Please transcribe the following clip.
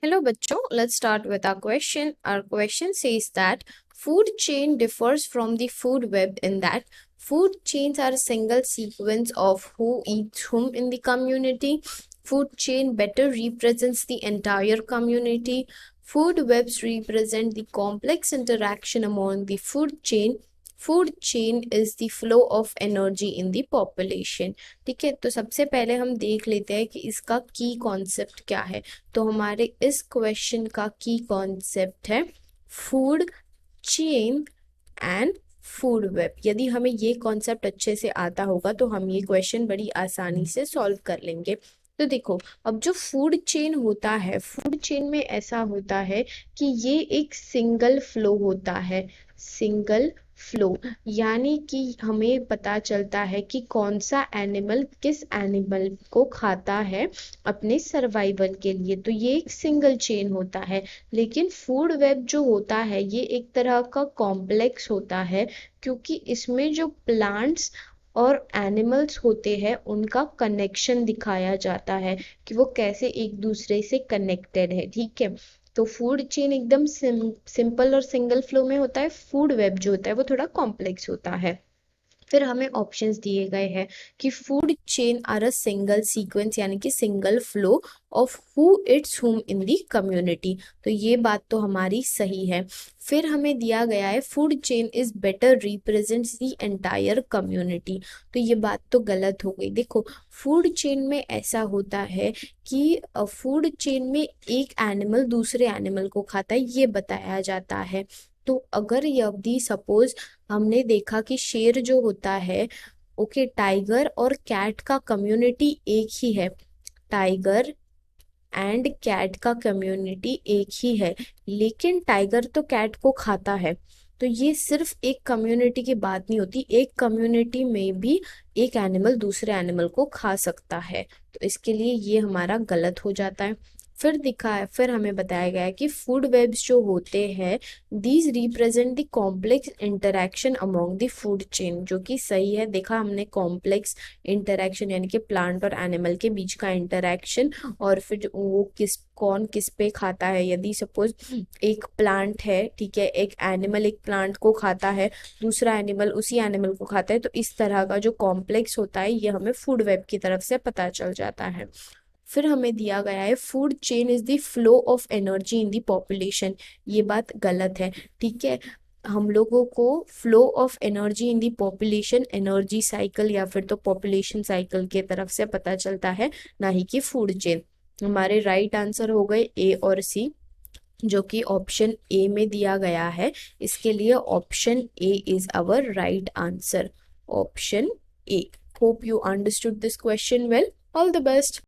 Hello, bachcho. Let's start with our question. Our question says that food chain differs from the food web in that food chains are a single sequence of who eats whom in the community. Food chain better represents the entire community. Food webs represent the complex interaction among the food chain. Food chain is the flow of energy in the population. ठीक है, तो सबसे पहले हम देख लेते हैं कि इसका की कॉन्सेप्ट क्या है। तो हमारे इस क्वेश्चन का की कॉन्सेप्ट है food chain and food web. यदि हमें ये कॉन्सेप्ट अच्छे से आता होगा तो हम ये क्वेश्चन बड़ी आसानी से सॉल्व कर लेंगे। तो देखो, अब जो फूड चेन होता है, फूड चेन में ऐसा होता है कि ये एक सिंगल फ्लो होता है। सिंगल फ्लो यानी कि हमें पता चलता है कि कौन सा एनिमल किस एनिमल को खाता है अपने सर्वाइवल के लिए। तो ये एक सिंगल चेन होता है। लेकिन फूड वेब जो होता है ये एक तरह का कॉम्प्लेक्स होता है, क्योंकि इसमें जो प्लांट्स और एनिमल्स होते हैं उनका कनेक्शन दिखाया जाता है कि वो कैसे एक दूसरे से कनेक्टेड है। ठीक है, तो फूड चेन एकदम सिंपल और सिंगल फ्लो में होता है। फूड वेब जो होता है वो थोड़ा कॉम्प्लेक्स होता है। फिर हमें ऑप्शंस दिए गए हैं कि food chain are a single sequence यानी कि single flow of who it's hum in the community. तो ये बात तो हमारी सही है। फिर हमें दिया गया है food chain is better represents the entire community. तो ये बात तो गलत हो गई। देखो, फूड चेन में ऐसा होता है कि फूड चेन में एक एनिमल दूसरे एनिमल को खाता है, ये बताया जाता है। तो अगर यदि सपोज हमने देखा कि शेर जो होता है, ओके, टाइगर और कैट का कम्युनिटी एक ही है। टाइगर एंड कैट का कम्युनिटी एक ही है, लेकिन टाइगर तो कैट को खाता है। तो ये सिर्फ एक कम्युनिटी की बात नहीं होती, एक कम्युनिटी में भी एक एनिमल दूसरे एनिमल को खा सकता है। तो इसके लिए ये हमारा गलत हो जाता है। फिर हमें बताया गया है कि फूड वेब्स जो होते हैं these represent the complex interaction among the food chain, जो कि सही है। देखा हमने कॉम्प्लेक्स इंटरेक्शन यानी कि प्लांट और एनिमल के बीच का इंटरेक्शन, और फिर वो कौन किस पे खाता है। यदि सपोज एक प्लांट है, ठीक है, एक एनिमल एक प्लांट को खाता है, दूसरा एनिमल उसी एनिमल को खाता है, तो इस तरह का जो कॉम्प्लेक्स होता है ये हमें फूड वेब की तरफ से पता चल जाता है। फिर हमें दिया गया है food chain is the flow of energy in the population. ये बात गलत है। ठीक है, हम लोगों को flow of energy in the population energy cycle या फिर तो पॉपुलेशन साइकिल के तरफ से पता चलता है, ना ही कि फूड चेन। हमारे राइट आंसर हो गए ए और सी, जो कि ऑप्शन ए में दिया गया है। इसके लिए option a is our right answer. Option a. Hope you understood this question well. All the best.